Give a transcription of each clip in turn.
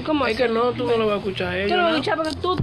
¿Cómo Es así? que no, tú no lo vas a escuchar a Yo ellos, no voy a ¿no? escuchar porque tú...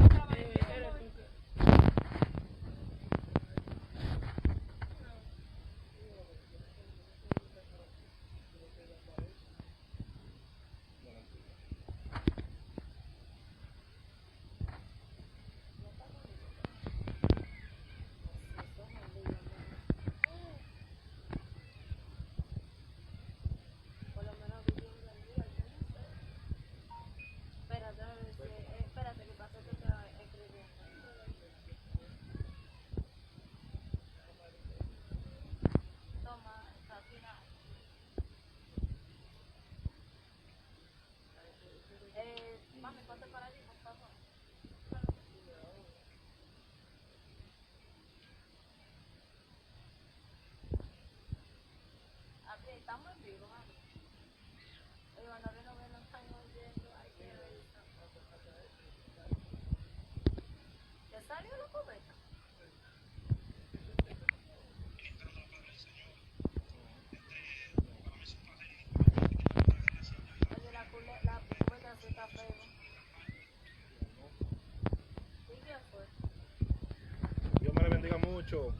Dios me le bendiga mucho.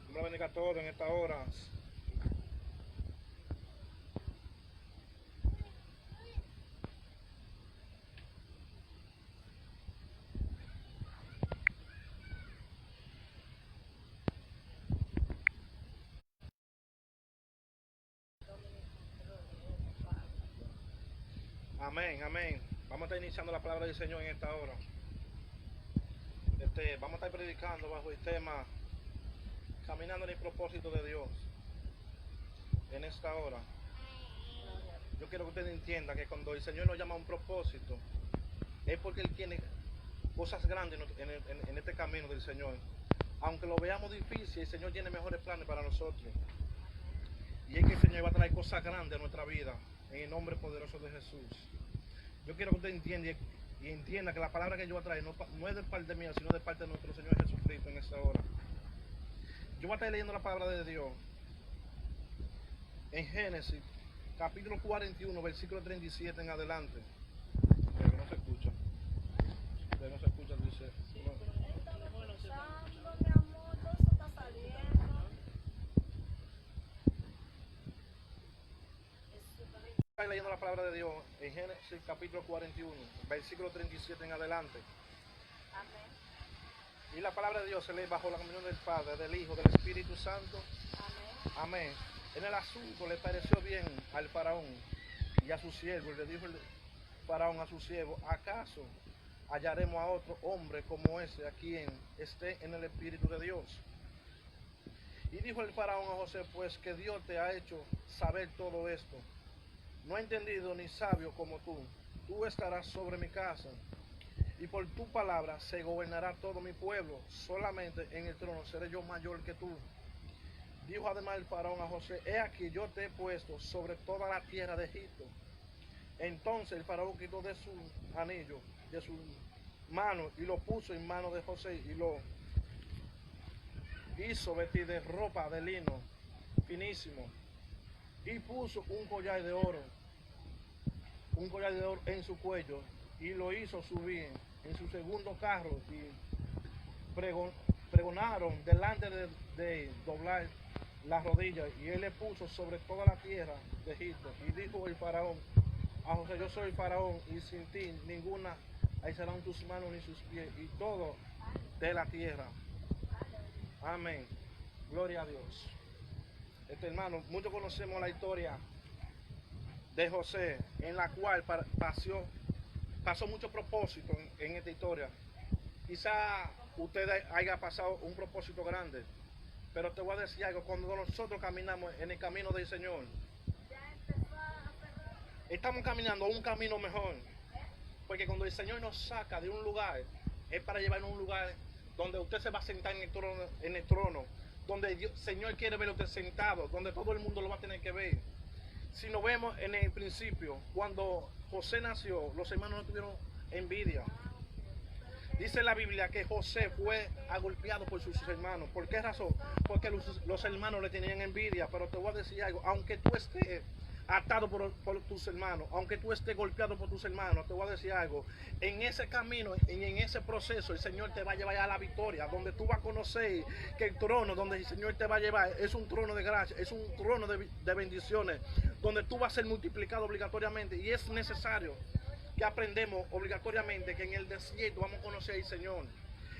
Dios me le bendiga a todos en estas horas. Amén, amén. Vamos a estar iniciando la palabra del Señor en esta hora. Vamos a estar predicando bajo el tema Caminando en el propósito de Dios. En esta hora, yo quiero que usted entienda que cuando el Señor nos llama a un propósito, es porque Él tiene cosas grandes en este camino del Señor. Aunque lo veamos difícil, el Señor tiene mejores planes para nosotros. Y es que el Señor va a traer cosas grandes a nuestra vida, en el nombre poderoso de Jesús. Yo quiero que usted entienda y entienda que la palabra que yo voy a traer no es de parte mía, sino de parte de nuestro Señor Jesucristo en esta hora. Yo voy a estar leyendo la palabra de Dios en Génesis, capítulo 41, versículo 37 en adelante. Pero no se escucha. Pero no se escucha, dice. Estoy leyendo la palabra de Dios en Génesis, capítulo 41, versículo 37 en adelante. Y la palabra de Dios se lee bajo la comunión del Padre, del Hijo, del Espíritu Santo. Amén. En el asunto le pareció bien al faraón y a su siervo. Y le dijo el faraón a su siervo: ¿acaso hallaremos a otro hombre como ese, a quien esté en el Espíritu de Dios? Y dijo el faraón a José: pues que Dios te ha hecho saber todo esto. No he entendido ni sabio como tú. Tú estarás sobre mi casa, y por tu palabra se gobernará todo mi pueblo. Solamente en el trono seré yo mayor que tú. Dijo además el faraón a José: he aquí, yo te he puesto sobre toda la tierra de Egipto. Entonces el faraón quitó de su anillo, de su mano, y lo puso en mano de José, y lo hizo vestir de ropa de lino finísimo, y puso un collar de oro en su cuello, y lo hizo subir en su segundo carro, y pregonaron delante de doblar las rodillas, y él le puso sobre toda la tierra de Egipto. Y dijo el faraón a José: yo soy el faraón, y sin ti ninguna alzarán tus manos ni sus pies, y todo de la tierra. Amén. Gloria a Dios. Hermano, muchos conocemos la historia de José, en la cual pasó mucho propósito en esta historia. Quizá usted haya pasado un propósito grande, pero te voy a decir algo: cuando nosotros caminamos en el camino del Señor, estamos caminando un camino mejor, porque cuando el Señor nos saca de un lugar, es para llevarnos a un lugar donde usted se va a sentar en el trono, donde el Señor quiere ver a usted sentado, donde todo el mundo lo va a tener que ver. Si nos vemos en el principio, cuando José nació, los hermanos no tuvieron envidia. Dice la Biblia que José fue agolpeado por sus hermanos. ¿Por qué razón? Porque los hermanos le tenían envidia. Pero te voy a decir algo, aunque tú estés atado por tus hermanos, aunque tú estés golpeado por tus hermanos, te voy a decir algo, en ese camino, en ese proceso, el Señor te va a llevar a la victoria, donde tú vas a conocer que el trono donde el Señor te va a llevar es un trono de gracia, es un trono de bendiciones, donde tú vas a ser multiplicado obligatoriamente, y es necesario que aprendemos obligatoriamente que en el desierto vamos a conocer al Señor.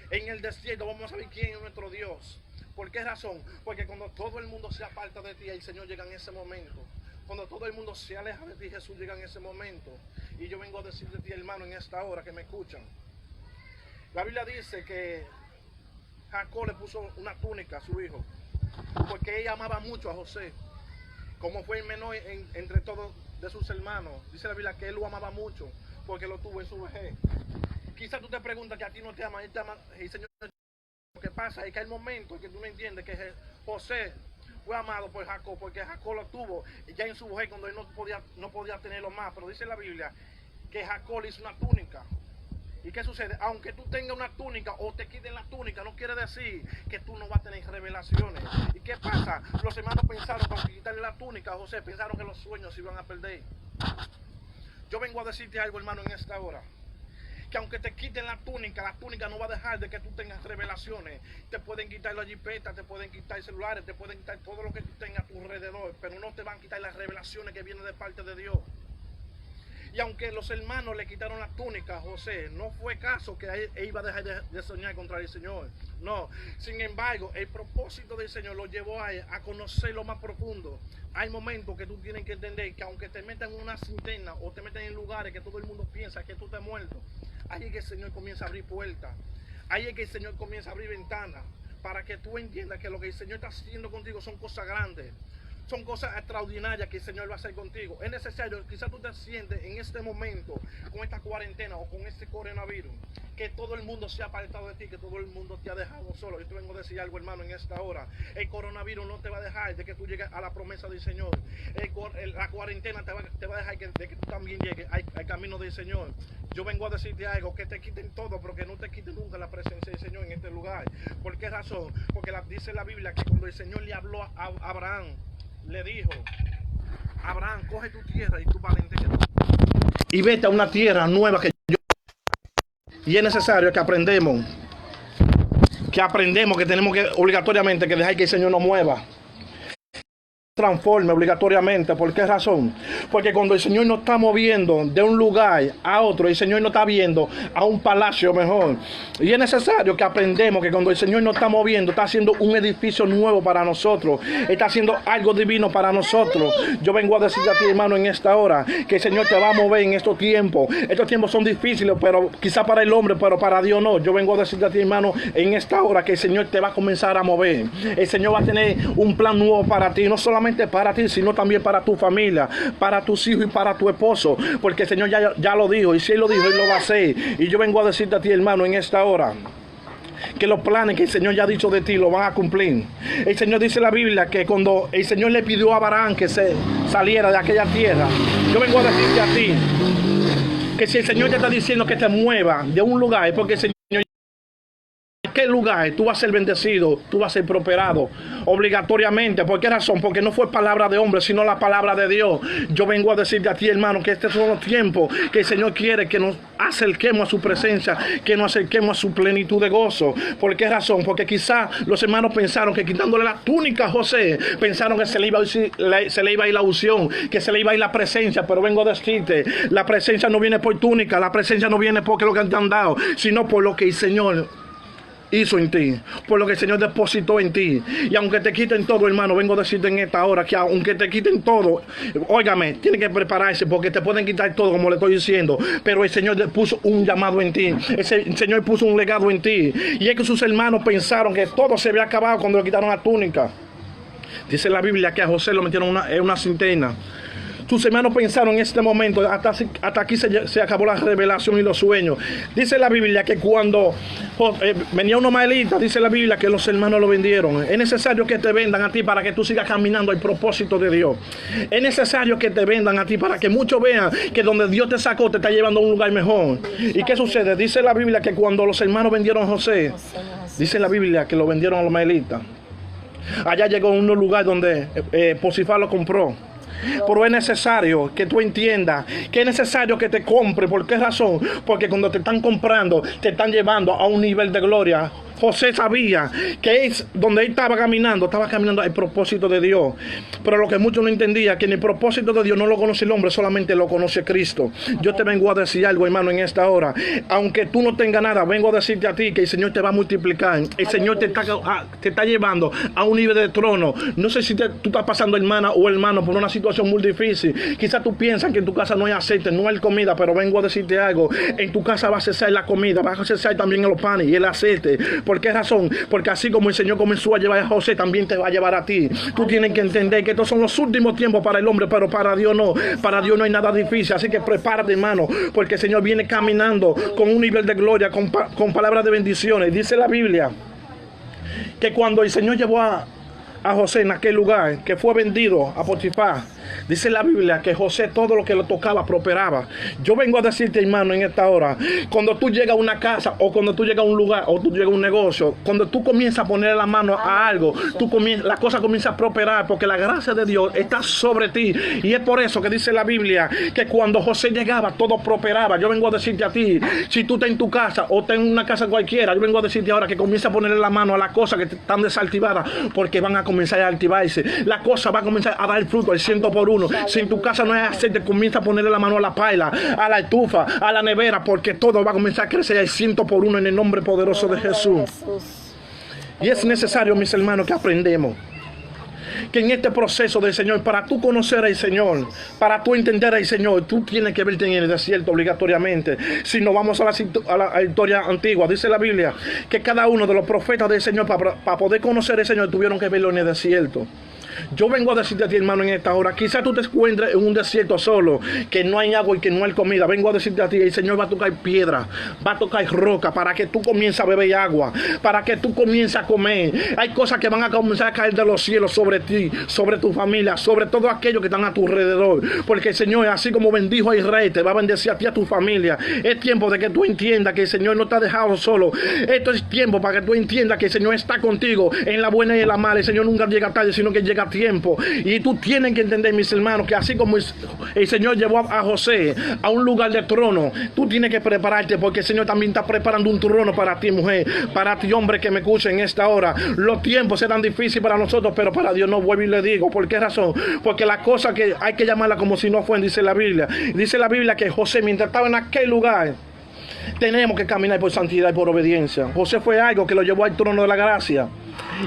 En el desierto vamos a saber quién es nuestro Dios. ¿Por qué razón? Porque cuando todo el mundo se aparta de ti, el Señor llega en ese momento. Cuando todo el mundo se aleja de ti, Jesús llega en ese momento. Y yo vengo a decir de ti, hermano, en esta hora que me escuchan. La Biblia dice que Jacob le puso una túnica a su hijo, porque ella amaba mucho a José. Como fue el menor entre todos de sus hermanos, dice la Biblia que él lo amaba mucho, porque lo tuvo en su vejez. Quizás tú te preguntas que a ti no te ama, él te ama, el Señor. Lo que pasa es que hay momentos en que tú no entiendes que José fue amado por Jacob, porque Jacob lo tuvo ya en su vejez cuando él no podía tenerlo más. Pero dice la Biblia que Jacob le hizo una túnica. ¿Y qué sucede? Aunque tú tengas una túnica o te quiten la túnica, no quiere decir que tú no vas a tener revelaciones. ¿Y qué pasa? Los hermanos pensaron que al quitarle la túnica a José, pensaron que los sueños se iban a perder. Yo vengo a decirte algo, hermano, en esta hora. Que aunque te quiten la túnica no va a dejar de que tú tengas revelaciones. Te pueden quitar la jipeta, te pueden quitar celulares, te pueden quitar todo lo que tú tengas a tu alrededor, pero no te van a quitar las revelaciones que vienen de parte de Dios. Y aunque los hermanos le quitaron la túnica a José, no fue caso que él iba a dejar de soñar contra el Señor. No, sin embargo, el propósito del Señor lo llevó a él a conocer lo más profundo. Hay momentos que tú tienes que entender que aunque te metan en una cisterna o te metan en lugares que todo el mundo piensa que tú te has muerto, ahí es que el Señor comienza a abrir puertas. Ahí es que el Señor comienza a abrir ventanas para que tú entiendas que lo que el Señor está haciendo contigo son cosas grandes. Son cosas extraordinarias que el Señor va a hacer contigo. Es necesario, quizás tú te sientes en este momento, con esta cuarentena o con este coronavirus, que todo el mundo se ha apartado de ti, que todo el mundo te ha dejado solo. Yo te vengo a decir algo, hermano, en esta hora. El coronavirus no te va a dejar de que tú llegues a la promesa del Señor. La cuarentena te va a dejar de que tú también llegues al camino del Señor. Yo vengo a decirte algo, que te quiten todo, pero que no te quiten nunca la presencia del Señor en este lugar. ¿Por qué razón? Porque dice la Biblia que cuando el Señor le habló a Abraham, le dijo: Abraham, coge tu tierra y tu parentela y vete a una tierra nueva que yo. Y es necesario que aprendemos que tenemos que obligatoriamente que dejar que el Señor nos mueva, transforme obligatoriamente. ¿Por qué razón? Porque cuando el Señor nos está moviendo de un lugar a otro, el Señor nos está viendo a un palacio mejor. Y es necesario que aprendamos que cuando el Señor nos está moviendo, está haciendo un edificio nuevo para nosotros, está haciendo algo divino para nosotros. Yo vengo a decirte a ti, hermano, en esta hora, que el Señor te va a mover en estos tiempos. Estos tiempos son difíciles, pero quizá para el hombre, pero para Dios no. Yo vengo a decirte a ti, hermano, en esta hora, que el Señor te va a comenzar a mover. El Señor va a tener un plan nuevo para ti, no solamente para ti, sino también para tu familia, para tus hijos y para tu esposo, porque el Señor ya lo dijo, y si Él lo dijo, Él lo va a hacer. Y yo vengo a decirte a ti, hermano, en esta hora, que los planes que el Señor ya ha dicho de ti lo van a cumplir. El Señor dice en la Biblia que cuando el Señor le pidió a Abraham que se saliera de aquella tierra, yo vengo a decirte a ti que si el Señor te está diciendo que te mueva de un lugar, es porque el Señor, ¿en qué lugar tú vas a ser bendecido, tú vas a ser prosperado obligatoriamente? ¿Por qué razón? Porque no fue palabra de hombre, sino la palabra de Dios. Yo vengo a decirte a ti, hermano, que estos son los tiempos que el Señor quiere que nos acerquemos a su presencia, que nos acerquemos a su plenitud de gozo. ¿Por qué razón? Porque quizás los hermanos pensaron que quitándole la túnica a José, pensaron que se le iba a ir la unción, que se le iba a ir la presencia. Pero vengo a decirte, la presencia no viene por túnica, la presencia no viene porque lo que te han dado, sino por lo que el Señor hizo en ti, por lo que el Señor depositó en ti. Y aunque te quiten todo, hermano, vengo a decirte en esta hora que aunque te quiten todo, óigame, tiene que prepararse, porque te pueden quitar todo, como le estoy diciendo, pero el Señor puso un llamado en ti, el Señor puso un legado en ti. Y es que sus hermanos pensaron que todo se había acabado cuando le quitaron la túnica. Dice la Biblia que a José lo metieron en una cisterna. tus hermanos pensaron en este momento, hasta aquí se acabó la revelación y los sueños. Dice la Biblia que cuando venía uno maelita, dice la Biblia que los hermanos lo vendieron. Es necesario que te vendan a ti para que tú sigas caminando al propósito de Dios. Es necesario que te vendan a ti para que muchos vean que donde Dios te sacó te está llevando a un lugar mejor. ¿Y qué sucede? Dice la Biblia que cuando los hermanos vendieron a José, dice la Biblia que lo vendieron a los maelitas. Allá llegó a un lugar donde Potifar lo compró. Pero es necesario que tú entiendas que es necesario que te compre. ¿Por qué razón? Porque cuando te están comprando, te están llevando a un nivel de gloria. José sabía que es donde él estaba caminando al propósito de Dios. Pero lo que muchos no entendían, que en el propósito de Dios no lo conoce el hombre, solamente lo conoce Cristo. Yo te vengo a decir algo, hermano, en esta hora. Aunque tú no tengas nada, vengo a decirte a ti que el Señor te va a multiplicar. El Señor te está llevando a un nivel de trono. No sé si tú estás pasando, hermana o hermano, por una situación muy difícil. Quizás tú piensas que en tu casa no hay aceite, no hay comida, pero vengo a decirte algo. En tu casa va a cesar la comida, va a cesar también los panes y el aceite. ¿Por qué razón? Porque así como el Señor comenzó a llevar a José, también te va a llevar a ti. Tú tienes que entender que estos son los últimos tiempos para el hombre, pero para Dios no. Para Dios no hay nada difícil. Así que prepárate, hermano, porque el Señor viene caminando con un nivel de gloria, con palabras de bendiciones. Dice la Biblia que cuando el Señor llevó a José en aquel lugar, que fue vendido a Potifar, dice la Biblia que José todo lo que le tocaba prosperaba. Yo vengo a decirte, hermano, en esta hora, cuando tú llegas a una casa o cuando tú llegas a un lugar o tú llegas a un negocio, cuando tú comienzas a poner la mano a algo, la cosa comienza a prosperar porque la gracia de Dios está sobre ti. Y es por eso que dice la Biblia que cuando José llegaba todo prosperaba. Yo vengo a decirte a ti, si tú estás en tu casa o estás en una casa cualquiera, yo vengo a decirte ahora que comienza a ponerle la mano a las cosas que están desactivadas, porque van a comenzar a activarse. La cosa va a comenzar a dar fruto al 100%. Si en tu casa no hay aceite, comienza a ponerle la mano a la paila, a la estufa, a la nevera, porque todo va a comenzar a crecer al 100% en el nombre poderoso de Jesús. Y es necesario, mis hermanos, que aprendemos que en este proceso del Señor, para tú conocer al Señor, para tú entender al Señor, tú tienes que verte en el desierto obligatoriamente. Si no, vamos a la historia antigua. Dice la Biblia que cada uno de los profetas del Señor, para poder conocer al Señor, tuvieron que verlo en el desierto. Yo vengo a decirte a ti, hermano, en esta hora, quizás tú te encuentres en un desierto solo, que no hay agua y que no hay comida. Vengo a decirte a ti, el Señor va a tocar piedra, va a tocar roca, para que tú comiences a beber agua, para que tú comiences a comer. Hay cosas que van a comenzar a caer de los cielos sobre ti, sobre tu familia, sobre todo aquellos que están a tu alrededor, porque el Señor, así como bendijo a Israel, te va a bendecir a ti y a tu familia. Es tiempo de que tú entiendas que el Señor no te ha dejado solo. Esto es tiempo para que tú entiendas que el Señor está contigo en la buena y en la mala. El Señor nunca llega tarde, sino que llega a tiempo. Y tú tienes que entender, mis hermanos, que así como el Señor llevó a José a un lugar de trono, tú tienes que prepararte, porque el Señor también está preparando un trono para ti, mujer, para ti, hombre, que me escucha en esta hora. Los tiempos serán difíciles para nosotros, pero para Dios no. Vuelvo y le digo, ¿por qué razón? Porque la cosa que hay que llamarla como si no fuera, dice la Biblia. Dice la Biblia que José, mientras estaba en aquel lugar, tenemos que caminar por santidad y por obediencia. José fue algo que lo llevó al trono de la gracia.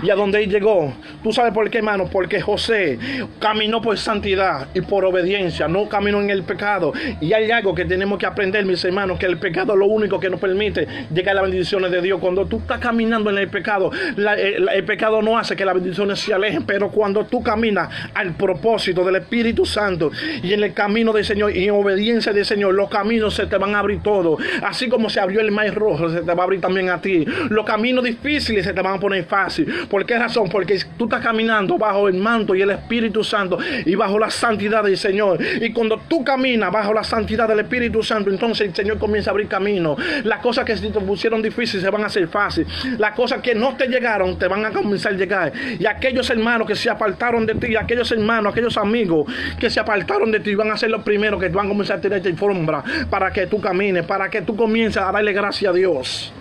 Y a donde él llegó, ¿tú sabes por qué, hermano? Porque José caminó por santidad y por obediencia, no caminó en el pecado. Y hay algo que tenemos que aprender, mis hermanos, que el pecado es lo único que nos permite llegar a las bendiciones de Dios. Cuando tú estás caminando en el pecado, el pecado no hace que las bendiciones se alejen, pero cuando tú caminas al propósito del Espíritu Santo y en el camino del Señor y en obediencia del Señor, los caminos se te van a abrir todos. Así como se abrió el mar rojo, se te va a abrir también a ti. Los caminos difíciles se te van a poner fácil. ¿Por qué razón? Porque tú estás caminando bajo el manto y el Espíritu Santo y bajo la santidad del Señor. Y cuando tú caminas bajo la santidad del Espíritu Santo, entonces el Señor comienza a abrir camino. Las cosas que se te pusieron difíciles se van a hacer fáciles. Las cosas que no te llegaron te van a comenzar a llegar. Y aquellos hermanos que se apartaron de ti, aquellos hermanos, aquellos amigos que se apartaron de ti, van a ser los primeros que van a comenzar a tirarte alfombra para que tú camines, para que tú comiences a darle gracias a Dios.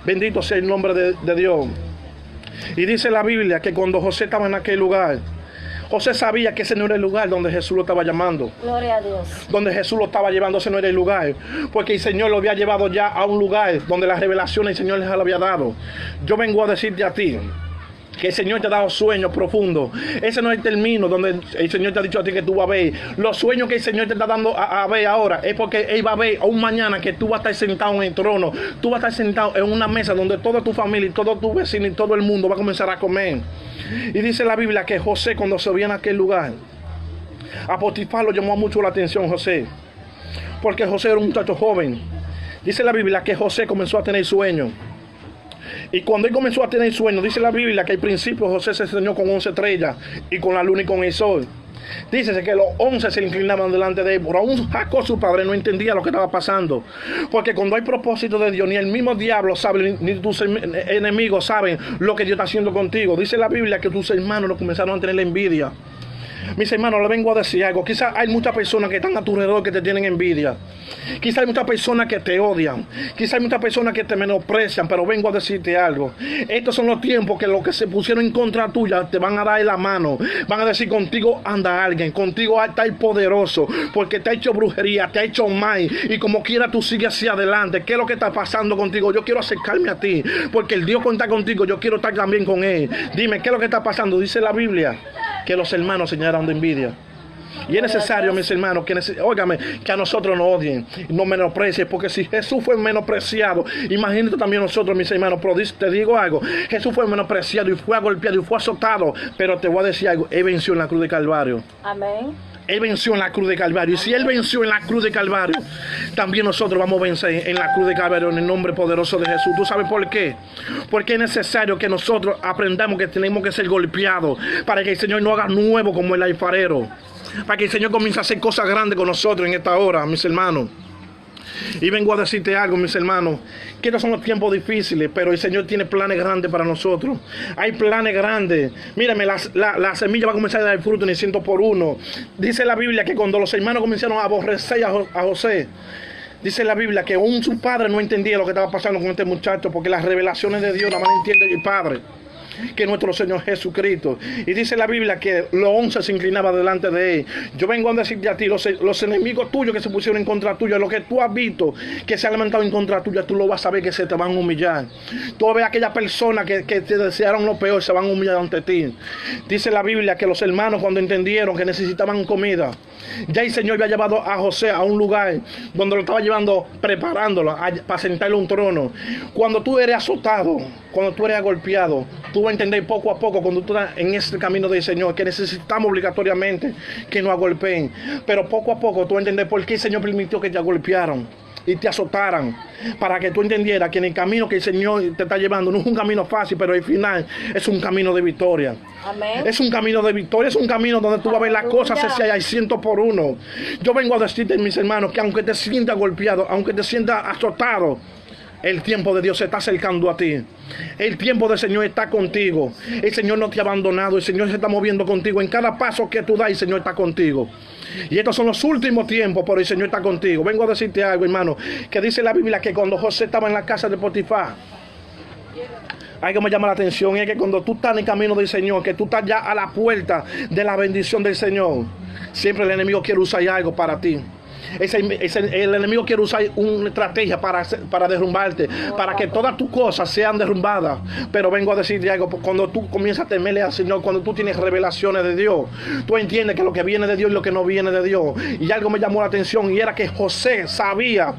Bendito sea el nombre de Dios. Y dice la Biblia que cuando José estaba en aquel lugar, José sabía que ese no era el lugar donde Jesús lo estaba llamando. Gloria a Dios. Donde Jesús lo estaba llevando, ese no era el lugar. Porque el Señor lo había llevado ya a un lugar donde las revelaciones el Señor les lo había dado. Yo vengo a decirte a ti que el Señor te ha dado sueños profundos. Ese no es el término donde el Señor te ha dicho a ti que tú vas a ver. Los sueños que el Señor te está dando a ver ahora es porque Él va a ver un mañana que tú vas a estar sentado en el trono. Tú vas a estar sentado en una mesa donde toda tu familia y todos tus vecinos y todo el mundo va a comenzar a comer. Y dice la Biblia que José, cuando se vio en aquel lugar, A Potifar lo llamó mucho la atención José, porque José era un muchacho joven. Dice la Biblia que José comenzó a tener sueños. Y cuando él comenzó a tener sueños, dice la Biblia que al principio José se soñó con 11 estrellas y con la luna y con el sol. Dice que los 11 se inclinaban delante de él, pero aún Jacob, su padre, no entendía lo que estaba pasando. Porque cuando hay propósito de Dios, ni el mismo diablo sabe, ni tus enemigos saben lo que Dios está haciendo contigo. Dice la Biblia que tus hermanos no comenzaron a tener envidia. Mis hermanos, les vengo a decir algo. Quizás hay muchas personas que están a tu alrededor que te tienen envidia. Quizás hay muchas personas que te odian. Quizás hay muchas personas que te menosprecian. Pero vengo a decirte algo. Estos son los tiempos que los que se pusieron en contra tuya te van a dar la mano. Van a decir: contigo anda alguien. Contigo está el poderoso. Porque te ha hecho brujería, te ha hecho mal. Y como quiera tú sigues hacia adelante. ¿Qué es lo que está pasando contigo? Yo quiero acercarme a ti. Porque el Dios cuenta contigo. Yo quiero estar también con Él. Dime, ¿qué es lo que está pasando? Dice la Biblia que los hermanos se llenaron de envidia. Y es necesario, mis hermanos, óigame, que a nosotros nos odien, nos menosprecien, porque si Jesús fue menospreciado, imagínate también nosotros, mis hermanos. Pero te digo algo: Jesús fue menospreciado y fue golpeado y fue azotado, pero te voy a decir algo: Él venció en la cruz de Calvario. Amén. Él venció en la cruz de Calvario. Y si Él venció en la cruz de Calvario, también nosotros vamos a vencer en la cruz de Calvario, en el nombre poderoso de Jesús. ¿Tú sabes por qué? Porque es necesario que nosotros aprendamos que tenemos que ser golpeados para que el Señor no haga nuevo como el alfarero. Para que el Señor comience a hacer cosas grandes con nosotros en esta hora, mis hermanos. Y vengo a decirte algo, mis hermanos, que estos son los tiempos difíciles, pero el Señor tiene planes grandes para nosotros. Hay planes grandes. Mírame, la semilla va a comenzar a dar fruto en el 100 por 1. Dice la Biblia que cuando los hermanos comenzaron a aborrecer a José, dice la Biblia que aún su padre no entendía lo que estaba pasando con este muchacho, porque las revelaciones de Dios las van a entender el Padre, que es nuestro Señor Jesucristo. Y dice la Biblia que los 11 se inclinaban delante de Él. Yo vengo a decirte a ti: los enemigos tuyos que se pusieron en contra tuya, lo que tú has visto que se ha levantado en contra tuya, tú lo vas a saber que se te van a humillar. Tú ves a aquellas personas que te desearon lo peor, se van a humillar ante ti. Dice la Biblia que los hermanos, cuando entendieron que necesitaban comida, ya el Señor había llevado a José a un lugar donde lo estaba llevando, preparándolo para sentarle un trono. Cuando tú eres azotado, cuando tú eres golpeado, tú vas a entender poco a poco, cuando tú estás en este camino del Señor, que necesitamos obligatoriamente que nos agolpeen. Pero poco a poco tú vas a entender por qué el Señor permitió que te golpearan y te azotaran, para que tú entendieras que en el camino que el Señor te está llevando no es un camino fácil, pero al final es un camino de victoria. Amén. Es un camino de victoria, es un camino donde tú vas a ver las cosas hacia al 100 por 1. Yo vengo a decirte, mis hermanos, que aunque te sientas golpeado, aunque te sientas azotado, el tiempo de Dios se está acercando a ti. El tiempo del Señor está contigo. El Señor no te ha abandonado. El Señor se está moviendo contigo. En cada paso que tú das, el Señor está contigo. Y estos son los últimos tiempos, pero el Señor está contigo. Vengo a decirte algo, hermano, que dice la Biblia que cuando José estaba en la casa de Potifar, algo me llama la atención, es que cuando tú estás en el camino del Señor, que tú estás ya a la puerta de la bendición del Señor, siempre el enemigo quiere usar algo para ti. El enemigo quiere usar una estrategia para derrumbarte, para que todas tus cosas sean derrumbadas. Pero vengo a decirte algo: cuando tú comienzas a temerle al Señor, cuando tú tienes revelaciones de Dios, tú entiendes que lo que viene de Dios y lo que no viene de Dios. Y algo me llamó la atención, y era que José sabía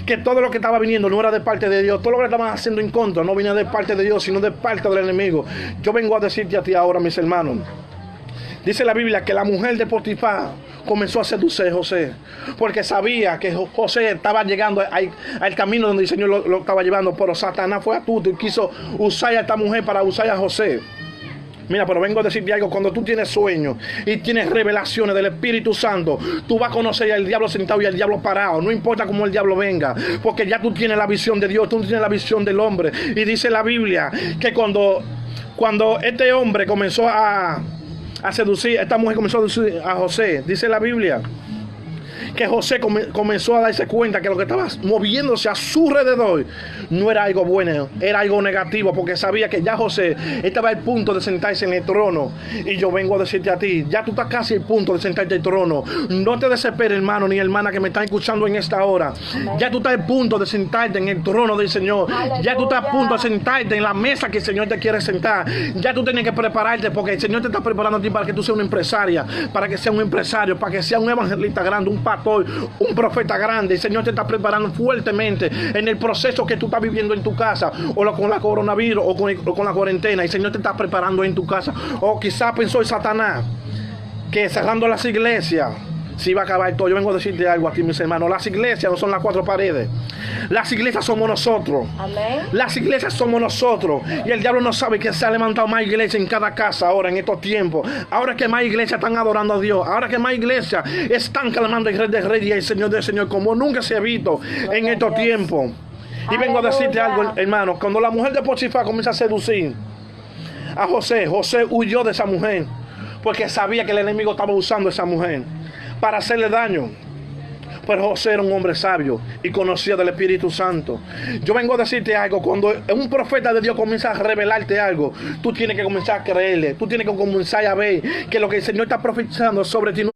que todo lo que estaba viniendo no era de parte de Dios. Todo lo que le estaban haciendo en contra no venía de parte de Dios, sino de parte del enemigo. Yo vengo a decirte a ti ahora, mis hermanos, dice la Biblia que la mujer de Potifar comenzó a seducir a José, porque sabía que José estaba llegando al camino donde el Señor lo estaba llevando. Pero Satanás fue astuto y quiso usar a esta mujer para usar a José. Mira, pero vengo a decirte algo: cuando tú tienes sueños y tienes revelaciones del Espíritu Santo, tú vas a conocer al diablo sentado y al diablo parado. No importa cómo el diablo venga, porque ya tú tienes la visión de Dios, tú tienes la visión del hombre. Y dice la Biblia que cuando este hombre comenzó a seducir, esta mujer comenzó a seducir a José, dice la Biblia que José comenzó a darse cuenta que lo que estaba moviéndose a su alrededor no era algo bueno, era algo negativo, porque sabía que ya José estaba al punto de sentarse en el trono. Y yo vengo a decirte a ti: ya tú estás casi al punto de sentarte en el trono. No te desesperes, hermano ni hermana que me están escuchando en esta hora. Ya tú estás al punto de sentarte en el trono del Señor. Ya tú estás a punto de sentarte en la mesa que el Señor te quiere sentar. Ya tú tienes que prepararte, porque el Señor te está preparando a ti para que tú seas una empresaria, para que seas un empresario, para que seas un evangelista grande, un pastor, un profeta grande. El Señor te está preparando fuertemente en el proceso que tú estás viviendo en tu casa, o con la coronavirus, o con la cuarentena. El Señor te está preparando en tu casa. O quizás pensó el Satanás que cerrando las iglesias se iba a acabar todo. Yo vengo a decirte algo a ti, mis hermanos. Las iglesias no son las cuatro paredes. Las iglesias somos nosotros. Amén. Las iglesias somos nosotros. Y el diablo no sabe que se ha levantado más iglesias en cada casa ahora, en estos tiempos. Ahora que más iglesias están adorando a Dios. Ahora que más iglesias están clamando el Rey de Reyes y el Señor del Señor, como nunca se ha visto en estos tiempos. Y vengo a decirte algo, hermano. Cuando la mujer de Potifar comienza a seducir a José, José huyó de esa mujer, porque sabía que el enemigo estaba usando a esa mujer para hacerle daño. Pero José era un hombre sabio y conocía del Espíritu Santo. Yo vengo a decirte algo. Cuando un profeta de Dios comienza a revelarte algo, tú tienes que comenzar a creerle. Tú tienes que comenzar a ver que lo que el Señor está profetizando sobre ti no es.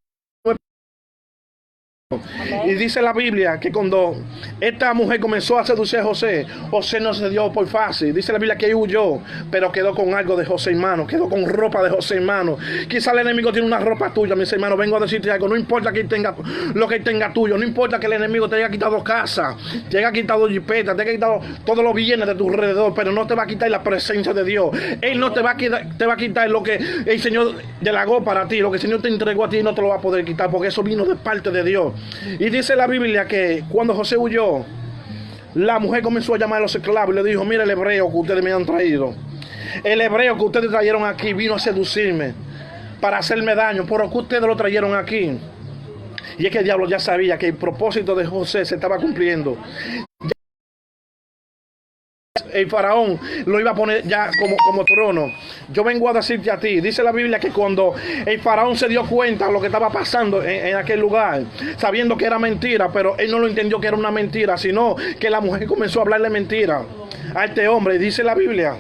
Y dice la Biblia que cuando esta mujer comenzó a seducir a José, José no se dio por fácil. Dice la Biblia que huyó, pero quedó con algo de José en mano, quedó con ropa de José en mano. Quizá el enemigo tiene una ropa tuya, mis hermanos. Vengo a decirte algo. No importa que tenga lo que tenga tuyo, no importa que el enemigo te haya quitado casa, te haya quitado jipeta, te haya quitado todos los bienes de tu alrededor, pero no te va a quitar la presencia de Dios. Él no te va a quitar lo que el Señor delagó para ti, lo que el Señor te entregó a ti, no te lo va a poder quitar, porque eso vino de parte de Dios. Y dice la Biblia que cuando José huyó, la mujer comenzó a llamar a los esclavos y le dijo: mira el hebreo que ustedes me han traído. El hebreo que ustedes trajeron aquí vino a seducirme para hacerme daño. ¿Por qué ustedes lo trajeron aquí? Y es que el diablo ya sabía que el propósito de José se estaba cumpliendo. El faraón lo iba a poner ya como trono. Yo vengo a decirte a ti, dice la Biblia que cuando el faraón se dio cuenta de lo que estaba pasando en aquel lugar, sabiendo que era mentira, pero él no lo entendió que era una mentira, sino que la mujer comenzó a hablarle mentira a este hombre. Y dice la Biblia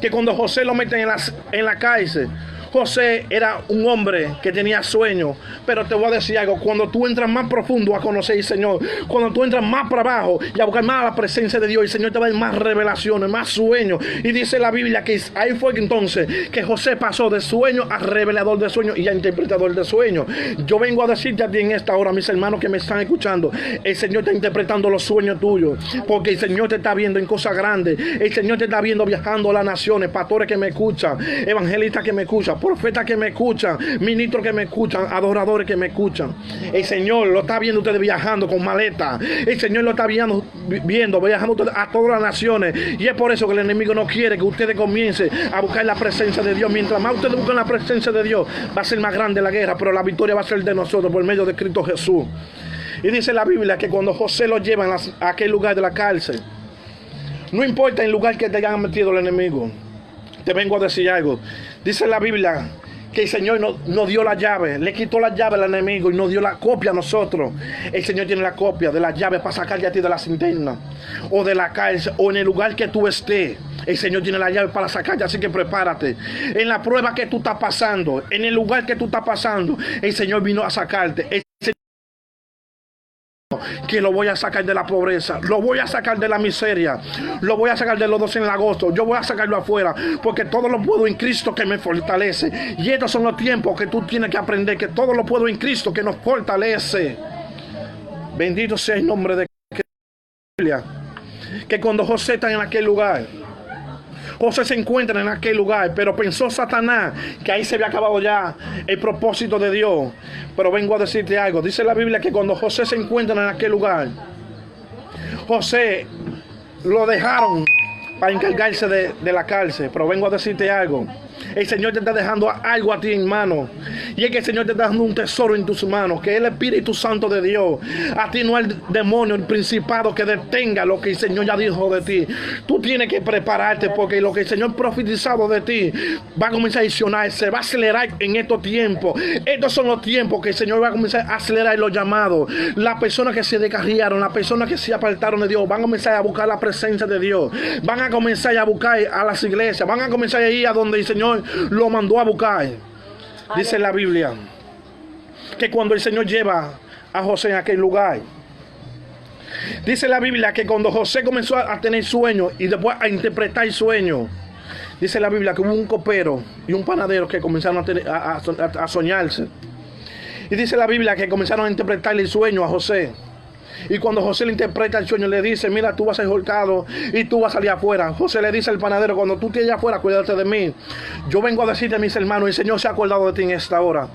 que cuando José lo meten en la cárcel, José era un hombre que tenía sueños. Pero te voy a decir algo: cuando tú entras más profundo a conocer al Señor, cuando tú entras más para abajo y a buscar más la presencia de Dios, el Señor te va a dar más revelaciones, más sueños. Y dice la Biblia que ahí fue que entonces que José pasó de sueño a revelador de sueños y a interpretador de sueños. Yo vengo a decirte a ti en esta hora, mis hermanos que me están escuchando, el Señor está interpretando los sueños tuyos, porque el Señor te está viendo en cosas grandes. El Señor te está viendo viajando a las naciones. Pastores que me escuchan, evangelistas que me escuchan, profetas que me escuchan, ministros que me escuchan, adoradores que me escuchan. El Señor lo está viendo ustedes viajando con maletas. El Señor lo está viendo viajando ustedes a todas las naciones. Y es por eso que el enemigo no quiere que ustedes comiencen a buscar la presencia de Dios. Mientras más ustedes buscan la presencia de Dios, va a ser más grande la guerra, pero la victoria va a ser de nosotros por medio de Cristo Jesús. Y dice la Biblia que cuando José lo llevan a aquel lugar de la cárcel, no importa el lugar que te hayan metido el enemigo, te vengo a decir algo. Dice la Biblia que el Señor nos dio la llave, le quitó la llave al enemigo y nos dio la copia a nosotros. El Señor tiene la copia de la llave para sacarte a ti de la cisterna o de la cárcel o en el lugar que tú estés. El Señor tiene la llave para sacarte, así que prepárate. En la prueba que tú estás pasando, en el lugar que tú estás pasando, el Señor vino a sacarte. Que lo voy a sacar de la pobreza, lo voy a sacar de la miseria, lo voy a sacar de los 12 en agosto, yo voy a sacarlo afuera, porque todo lo puedo en Cristo que me fortalece. Y estos son los tiempos que tú tienes que aprender, que todo lo puedo en Cristo que nos fortalece. Bendito sea el nombre de Cristo. Que cuando José está en aquel lugar, José se encuentra en aquel lugar, pero pensó Satanás que ahí se había acabado ya el propósito de Dios. Pero vengo a decirte algo. Dice la Biblia que cuando José se encuentra en aquel lugar, José lo dejaron para encargarse de la cárcel. Pero vengo a decirte algo. El Señor te está dejando algo a ti en mano. Y es que el Señor te está dando un tesoro en tus manos, que es el Espíritu Santo de Dios. A ti no es el demonio, el principado que detenga lo que el Señor ya dijo de ti. Tú tienes que prepararte, porque lo que el Señor profetizado de ti va a comenzar a accionar, se va a acelerar en estos tiempos. Estos son los tiempos que el Señor va a comenzar a acelerar los llamados. Las personas que se descarriaron, las personas que se apartaron de Dios, van a comenzar a buscar la presencia de Dios. Van a comenzar a buscar a las iglesias, van a comenzar a ir a donde el Señor lo mandó a buscar. Dice la Biblia que cuando el Señor lleva a José en aquel lugar, dice la Biblia que cuando José comenzó a tener sueños y después a interpretar sueños, dice la Biblia que hubo un copero y un panadero que comenzaron a soñarse. Y dice la Biblia que comenzaron a interpretarle el sueño a José. Y cuando José le interpreta el sueño, le dice, mira, tú vas a ser ahorcado y tú vas a salir afuera. José le dice al panadero, cuando tú estés allá afuera, cuídate de mí. Yo vengo a decirte, mis hermanos, el Señor se ha acordado de ti en esta hora.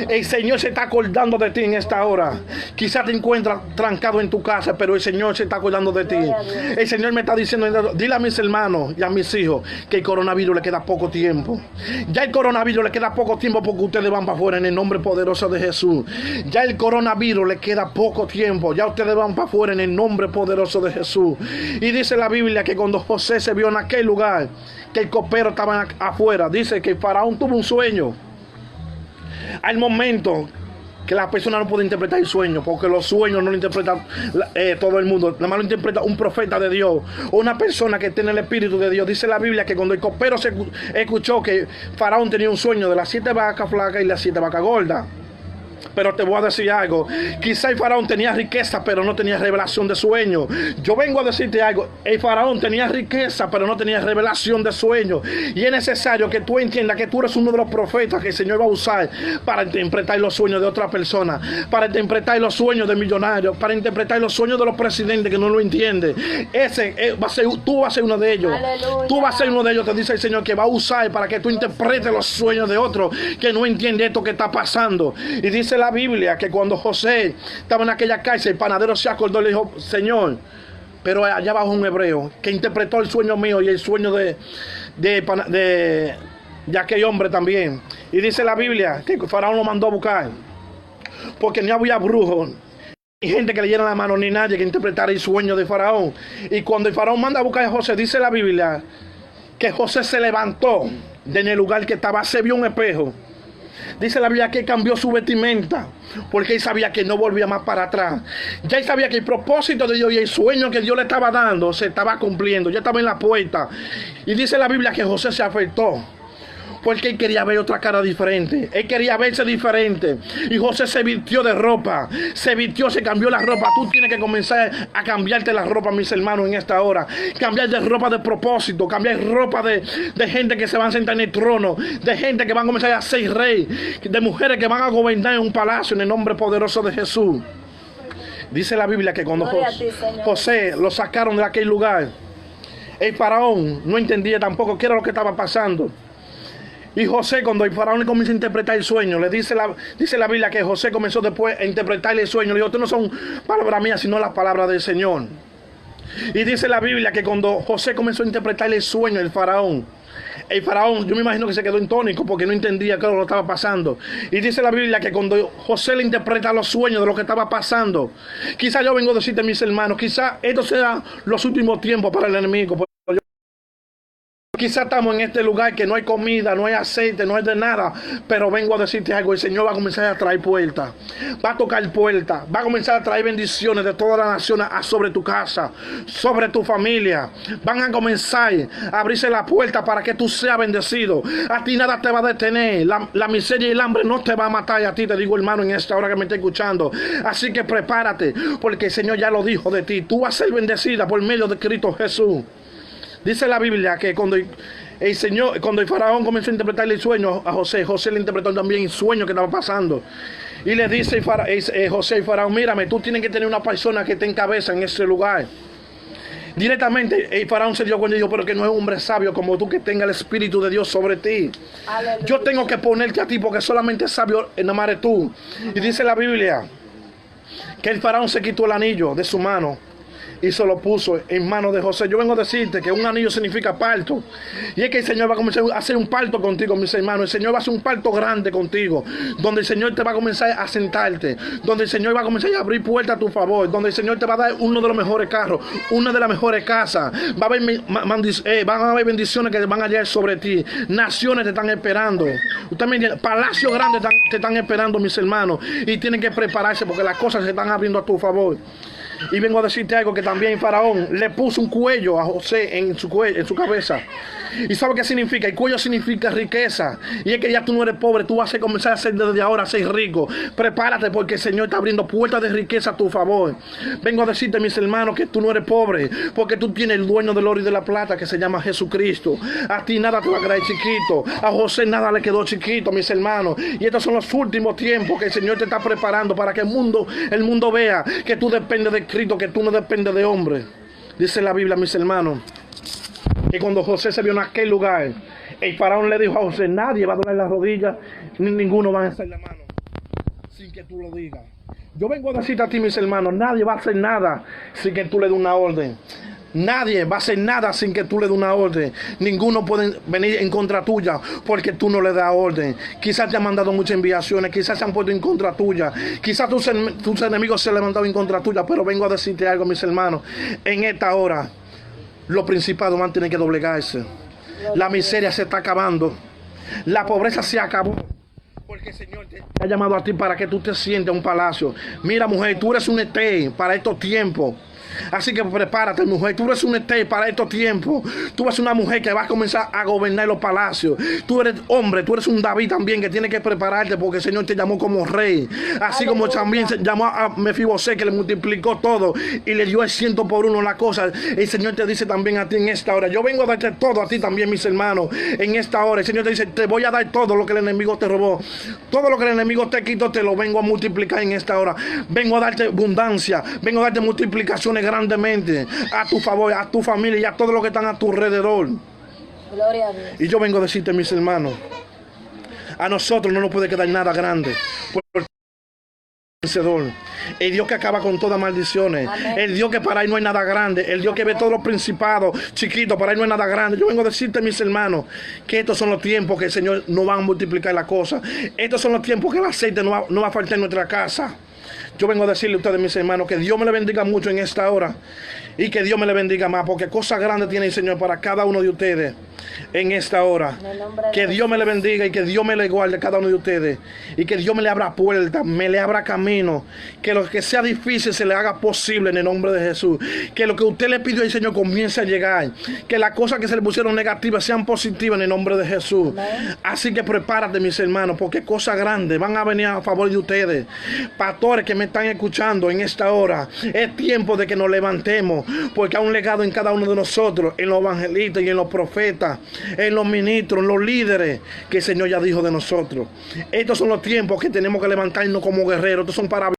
El Señor se está acordando de ti en esta hora. Quizás te encuentras trancado en tu casa, pero el Señor se está acordando de ti. El Señor me está diciendo, dile a mis hermanos y a mis hijos que el coronavirus le queda poco tiempo. Ya el coronavirus le queda poco tiempo porque ustedes van para afuera en el nombre poderoso de Jesús. Ya el coronavirus le queda poco tiempo. Ya ustedes van para afuera en el nombre poderoso de Jesús. Y dice la Biblia que cuando José se vio en aquel lugar, que el copero estaba afuera, dice que el faraón tuvo un sueño. Al momento que la persona no puede interpretar el sueño, porque los sueños no lo interpreta todo el mundo, nada más lo interpreta un profeta de Dios o una persona que tiene el Espíritu de Dios. Dice la Biblia que cuando el copero se escuchó que Faraón tenía un sueño de las 7 vacas flacas y las 7 vacas gordas. Pero te voy a decir algo, quizá el faraón tenía riqueza pero no tenía revelación de sueño. Yo vengo a decirte algo, el faraón tenía riqueza pero no tenía revelación de sueño. Y es necesario que tú entiendas que tú eres uno de los profetas que el Señor va a usar para interpretar los sueños de otra persona, para interpretar los sueños de millonarios, para interpretar los sueños de los presidentes que no lo entienden. Tú vas a ser uno de ellos. Aleluya. Tú vas a ser uno de ellos, te dice el Señor, que va a usar para que tú interpretes los sueños de otros que no entiende esto que está pasando. Y dice la Biblia que cuando José estaba en aquella cárcel, el panadero se acordó y le dijo, Señor, pero allá abajo un hebreo que interpretó el sueño mío y el sueño de aquel hombre también. Y dice la Biblia que el faraón lo mandó a buscar porque no había brujos ni gente que le diera la mano ni nadie que interpretara el sueño de faraón. Y cuando el faraón manda a buscar a José, dice la Biblia que José se levantó de en el lugar que estaba, se vio un espejo. Dice la Biblia que cambió su vestimenta porque él sabía que no volvía más para atrás. Ya él sabía que el propósito de Dios y el sueño que Dios le estaba dando se estaba cumpliendo. Ya estaba en la puerta. Y dice la Biblia que José se afectó porque él quería ver otra cara diferente. Él quería verse diferente. Y José se vistió de ropa. Se cambió la ropa. Tú tienes que comenzar a cambiarte la ropa, mis hermanos, en esta hora. Cambiar de ropa de propósito. Cambiar ropa de gente que se van a sentar en el trono. De gente que van a comenzar a ser rey. De mujeres que van a gobernar en un palacio en el nombre poderoso de Jesús. Dice la Biblia que cuando José lo sacaron de aquel lugar, el faraón no entendía tampoco qué era lo que estaba pasando. Y José, cuando el faraón le comienza a interpretar el sueño, dice la Biblia que José comenzó después a interpretar el sueño. Le dijo, esto no son palabras mías, sino las palabras del Señor. Y dice la Biblia que cuando José comenzó a interpretar el sueño, el faraón, yo me imagino que se quedó intónico porque no entendía qué era lo que estaba pasando. Y dice la Biblia que cuando José le interpreta los sueños de lo que estaba pasando, quizá yo vengo a decirte, mis hermanos, quizá esto sea los últimos tiempos para el enemigo. Quizá estamos en este lugar que no hay comida, no hay aceite, no hay de nada, pero vengo a decirte algo, el Señor va a comenzar a traer puertas, va a tocar puertas, va a comenzar a traer bendiciones de toda la nación sobre tu casa, sobre tu familia. Van a comenzar a abrirse la puerta para que tú seas bendecido. A ti nada te va a detener, la miseria y el hambre no te va a matar. A ti te digo, hermano, en esta hora que me está escuchando. Así que prepárate, porque el Señor ya lo dijo de ti. Tú vas a ser bendecida por medio de Cristo Jesús. Dice la Biblia que cuando el faraón comenzó a interpretar el sueño a José, José le interpretó también el sueño que estaba pasando. Y le dice José al faraón, mírame, tú tienes que tener una persona que te encabeza en ese lugar. Directamente el faraón se dio cuenta y dijo, pero que no es un hombre sabio como tú que tenga el Espíritu de Dios sobre ti. Aleluya. Yo tengo que ponerte a ti porque solamente sabio nada más eres tú. Y dice la Biblia que el faraón se quitó el anillo de su mano y se lo puso en manos de José. Yo vengo a decirte que un anillo significa parto. Y es que el Señor va a comenzar a hacer un parto contigo, mis hermanos. El Señor va a hacer un parto grande contigo. Donde el Señor te va a comenzar a sentarte. Donde el Señor va a comenzar a abrir puertas a tu favor. Donde el Señor te va a dar uno de los mejores carros. Una de las mejores casas. Van a haber bendiciones que van a llegar sobre ti. Naciones te están esperando. Usted me entiende, palacios grandes te están esperando, mis hermanos. Y tienen que prepararse porque las cosas se están abriendo a tu favor. Y vengo a decirte algo, que también Faraón le puso un cuello a José en su cabeza. ¿Y sabe qué significa? El cuello significa riqueza. Y es que ya tú no eres pobre, tú vas a comenzar a ser desde ahora a ser rico. Prepárate porque el Señor está abriendo puertas de riqueza a tu favor. Vengo a decirte, mis hermanos, que tú no eres pobre, porque tú tienes el dueño del oro y de la plata, que se llama Jesucristo. A ti nada te va a quedar chiquito. A José nada le quedó chiquito, mis hermanos. Y estos son los últimos tiempos que el Señor te está preparando para que el mundo vea que tú dependes de escrito que tú no dependes de hombre. Dice la Biblia, mis hermanos, que cuando José se vio en aquel lugar, el faraón le dijo a José, nadie va a doblar las rodillas, ni ninguno va a hacer la mano, sin que tú lo digas. Yo vengo a decirte a ti, mis hermanos, nadie va a hacer nada sin que tú le des una orden. Nadie va a hacer nada sin que tú le des una orden. Ninguno puede venir en contra tuya porque tú no le das orden. Quizás te han mandado muchas enviaciones, quizás se han puesto en contra tuya, quizás tus enemigos se han levantado en contra tuya, pero vengo a decirte algo, mis hermanos. En esta hora, los principados van a tener que doblegarse. La miseria se está acabando. La pobreza se acabó. Porque el Señor te ha llamado a ti para que tú te sientes en un palacio. Mira, mujer, tú eres un Esther para estos tiempos. Así que prepárate, mujer, tú eres un Esther para estos tiempos. Tú eres una mujer que va a comenzar a gobernar los palacios. Tú eres hombre, tú eres un David también que tiene que prepararte porque el Señor te llamó como rey. Así como también se llamó a Mefibosé, que le multiplicó todo y le dio el 100 por 1 la cosa. El Señor te dice también a ti en esta hora, yo vengo a darte todo a ti también, mis hermanos. En esta hora el Señor te dice, te voy a dar todo lo que el enemigo te robó. Todo lo que el enemigo te quitó, te lo vengo a multiplicar en esta hora. Vengo a darte abundancia, vengo a darte multiplicaciones grandemente a tu favor, a tu familia y a todos los que están a tu alrededor. Gloria a Dios. Y yo vengo a decirte, mis hermanos, a nosotros no nos puede quedar nada grande. Porque vencedor, el Dios que acaba con todas maldiciones, amén. El Dios que para él no hay nada grande, el Dios que ve todos los principados chiquitos, para él no hay nada grande. Yo vengo a decirte, mis hermanos, que estos son los tiempos que el Señor no va a multiplicar la cosa. Estos son los tiempos que el aceite no va a faltar en nuestra casa. Yo vengo a decirle a ustedes, mis hermanos, que Dios me le bendiga mucho en esta hora y que Dios me le bendiga más, porque cosas grandes tiene el Señor para cada uno de ustedes en esta hora. Que Dios me le bendiga y que Dios me le guarde a cada uno de ustedes y que Dios me le abra puertas, me le abra camino, que lo que sea difícil se le haga posible en el nombre de Jesús, que lo que usted le pidió al Señor comience a llegar, que las cosas que se le pusieron negativas sean positivas en el nombre de Jesús. Amén. Así que prepárate, mis hermanos, porque cosas grandes van a venir a favor de ustedes. Pastores que me están escuchando en esta hora, es tiempo de que nos levantemos, porque hay un legado en cada uno de nosotros, en los evangelistas y en los profetas, en los ministros, en los líderes, que el Señor ya dijo de nosotros. Estos son los tiempos que tenemos que levantarnos como guerreros. Estos son para